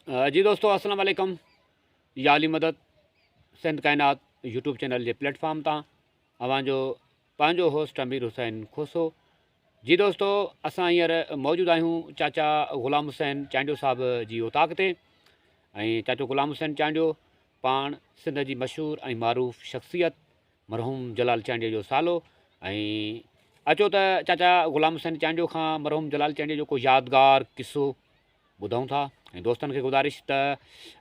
जी दोस्तों अस्सलाम वालेकुम। या अली मदद सिंध कायनात यूट्यूब चैनल के प्लेटफॉर्म तां अवांजो पंहिंजो होस्ट अमीर हुसैन खोसो। जी दोस्तों असां हींअर मौजूदु आहियूं चाचा ग़ुलाम हुसैन चांडियो साहब जी ओताक ते। ऐं चाचो ग़ुलाम हुसैन चांडियो पाण सिंध जी मशहूरु ऐं मारूफ़ शख़्सियत मरहूम जलाल चांडियो जो सालो। ऐं अचो त चाचा ग़ुलाम हुसैन चांडियो खां मरहूम जलाल चांडियो जो को यादगार किस्सो ॿुधूं था। ऐं दोस्तनि खे गुज़ारिश त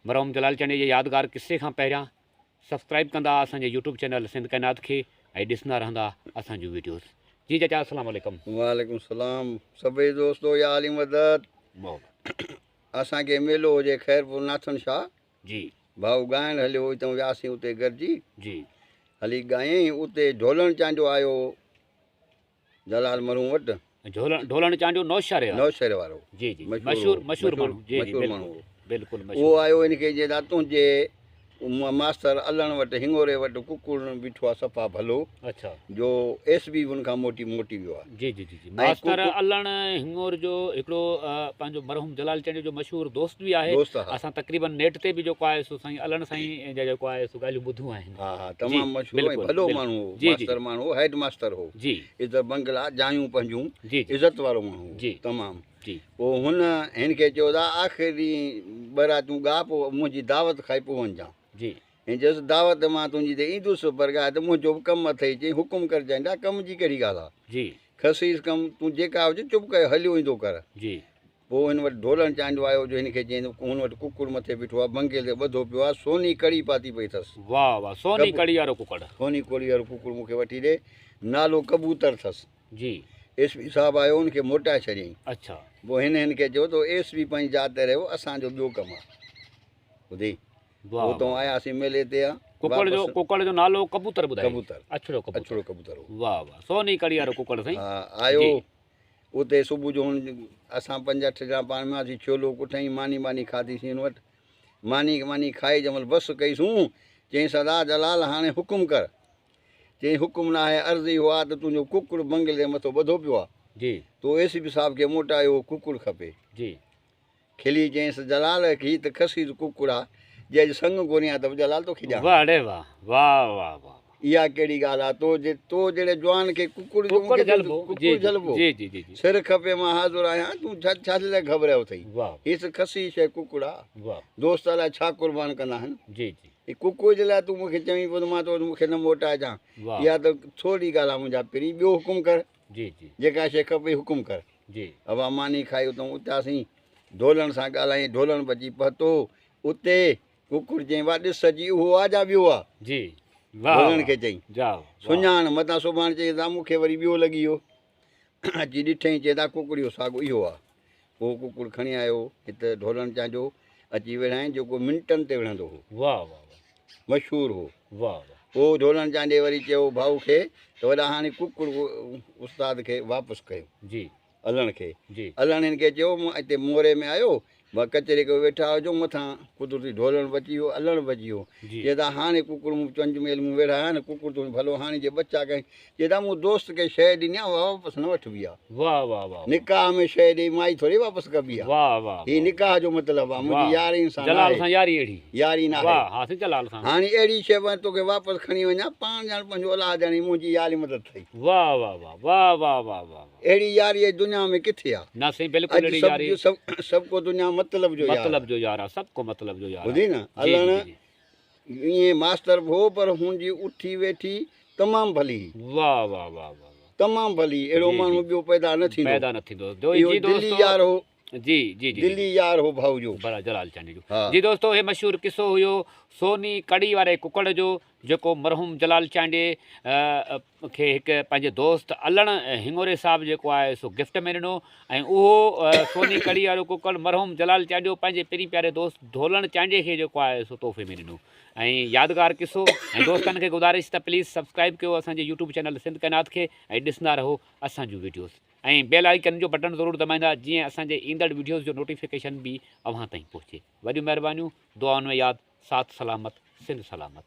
मरहूम जलाल चांडियो जे यादगार किस्से खां पहिरियां सब्सक्राइब कंदा असांजे यूट्यूब चैनल सिंध कायनात खे ऐं ॾिसंदा रहंदा असां जूं वीडियोज़। जी चाचा अस्सलाम वालेकुम। वालेकुम सलाम सभई दोस्तों, या अली मदद। असांखे मेलो हुजे ख़ैरपुर नाथन शाह जी भाऊ ॻाइणु हलियो हुतां वियासीं उते गॾिजी जी हली ॻायईं। उते ढोलण चांडियो आयो जलाल मरहूम वटि। ढोलण चांडियो नौशहरे वारो जी जी मशहूरु माण्हू जी जी माण्हू बिल्कुलु उहो आयो। इनखे चवंदा तुंहिंजे मास्तर अलण वटि हिंगोरे वटि कुकुड़ बीठो आहे सफ़ा भलो। अच्छा जो एस बी हुन खां मोटी वियो आहे। जी जी जी जी मास्तर अलण हिंगोर जो हिकिड़ो पंहिंजो मरहूम जलाल चांडियो जो मशहूरु दोस्त बि आहे। असां तक़रीबन नेट ते बि जेको आहे सो साईं अलण साईं जा जेको आहे सो ॻाल्हियूं ॿुधियूं आहिनि। हा हा तमामु मशहूरु ऐं भलो माण्हू हो, मास्तर माण्हू, हेड मास्तर हो जी। इज़त बंगला जायूं पंहिंजूं जी इज़त वारो माण्हू जी तमामु जी। पोइ हुन हिन खे चयो त आख़िरी बरा तूं ॻा पोइ मुंहिंजी दावत खाई पोइ वञजां। जी ऐं चयोसि दावत मां तुंहिंजी त ईंदुसि पर ॻाए त मुंहिंजो बि कमु अथई। चई हुकुम कर। चईंदा कम जी कहिड़ी ॻाल्हि आहे। जी खसीस कमु तूं जेका हुजे चुप कयो हलियो ईंदो कर। जी पोइ हिन वटि ढोलण चांडियो आयो जो हिन खे चई हुन वटि कुकुड़ मथे बीठो आहे बंगे ते ॿधो पियो आहे। सोनी कड़ी पाती पई अथसि। वाह वाह सोनी कड़ी वारो कुकड़। सोनी कड़ी वारो कुकुड़ मूंखे वठी ॾे। नालो कबूतर अथसि। जी एस पी साहबु आयो हुनखे मोटाए छॾियईं। अच्छा पोइ हिन खे चयो त एस पी पंहिंजी जात ते रहियो असांजो ॿियो कमु आहे। ॿुधी उतां आयासीं मेले ते आहे। कुकड़ जो नालो कबूतर ॿुधायो। कबूतर अछड़ो कबूतर। वाह वाह सोनी कड़ी वारो कुकड़ साईं। हा आयो उते सुबुह जो असां 5-8 ॼणा पाण में हुआसीं। छोलो कुठईं मानी खाधीसीं हिन वटि। मानी खाई जंहिं महिल बसि कईसूं चईं सरदार जलाल हाणे हुकुम कर। चईं हुकुम न आहे अर्ज़ी हुआ त तुंहिंजो कुकुड़ बंगले जे मथां ॿधो पियो आहे जी। तो एस पी साहब खे मोटायो कुकुड़ खपे जी। खिली चईंसि जलाल हीअ त खसीस कुकुड़ आहे जंहिंजो संग कोन्हे आहे त जलाल तो खिजां। वाह रे वाह वाह वाह वाह इहा कहिड़ी ॻाल्हि आहे। तो जहिड़े जवान खे कुकुड़ झलबो सिर खपे मां हाज़ुर आहियां तूं छा लाइ घबरायो अथई। हीअ खसी शइ कुकुड़ आहे। दोस्त अलाए छा कुर्बान कंदा आहिनि। जी जी कुकुड़ जे लाइ तूं मूंखे चवीं पोइ मां तो मूंखे न मोटाइजां। इहा त थोरी ॻाल्हि आहे मुंहिंजा पहिरीं ॿियो हुकुम कर। जी जी जेका शइ खपे हुकुम कर। जी हवा मानी खाई उतां उतासीं ढोलण सां ॻाल्हाईं। ढोलण बची पहुतो उते कुकुड़ चईं वाह ॾिस सची उहो आजा ॿियो आहे। जी ढोलण खे चईं सुञाण मतां सुभाणे चई ता मूंखे वरी ॿियो लॻी वियो। अची ॾिठईं चए ता कुकड़ियो साॻियो इहो आहे। पोइ कुकुड़ खणी आयो हिते ढोलण चांडियो अची विढ़ाईं जेको मिंटनि ते विढ़ंदो हो। वाह वाह मशहूरु हो। वाह पोइ ढोलण चांडे वरी चयो भाऊ खे त वॾा हाणे कुकुड़ उस्ताद खे वापसि कयो। जी अलण खे। जी अलण हिन खे चयो मां हिते मोरे में आयो मां कचरे खे वेठा हुजो मथां कुदरती ढोलण बची वियो अलण बची वियो। चए था हाणे कुकुड़ मूं चंज मेल मूं वेठा न कुकुड़ तूं भलो हाणे जे बचा कई। चए था मूं दोस्त खे शइ ॾिनी आहे वापसि न वठबी आहे। वाह वाह वाह निकाह में शइ ॾेई माई थोरी वापसि कबी आहे। वाह वाह हीअ निकाह जो मतिलबु आहे। मुंहिंजी यारी सां यारी न आहे। हाणे अहिड़ी शइ मां तोखे वापसि खणी वञा पाण ॼण पंहिंजो अलाह ॼाणी मुंहिंजी यारी मदद अथई। वाह वाह वाह वाह वाह वाह वाह अहिड़ी यारी दुनिया में किथे आहे। न साईं बिल्कुलु सबको दुनिया मतलब जो यार आहे। सबको मतलब जो यार ॿुधी न अलण ईअं मास्तर बि हो पर हुनजी उठी वेठी तमामु भली। वाह वाह वाह वाह तमामु भली। अहिड़ो माण्हू ॿियो पैदा न थींदो। दिल्ली यार हो। जी जी दिल्ली यार हो भाऊ जो बड़ा जलाल चांडी जो। जी दोस्तों हे मशहूरु किस्सो हुयो सोनी कड़ी वारे कुकड़ जो जेको मरहूम जलाल चांडे खे हिकु पंहिंजे दोस्त अलण हिंगोरे साहब जेको आहे सो गिफ्ट में ॾिनो। ऐं उहो सोनी कड़ी वारो कुकड़ मरहूम जलाल चांडियो पंहिंजे पहिरीं प्यारे दोस्त ढोलण चांडे खे जेको आहे सो तोहफ़े में ॾिनो। ऐं यादगार किस्सो। ऐं दोस्तनि खे गुज़ारिश त प्लीज़ सब्सक्राइब कयो असांजे यूट्यूब चैनल सिंध कायनात खे ऐं ॾिसंदा रहो असां जूं वीडियोज़ ऐं बेल आइकन जो बटन ज़रूरु दॿाईंदा जीअं असांजे ईंदड़ वीडियोज़ जो नोटिफिकेशन बि अव्हां ताईं पहुचे। वॾियूं महिरबानियूं दुआउनि में यादि साथ सलामत सिंध सलामत।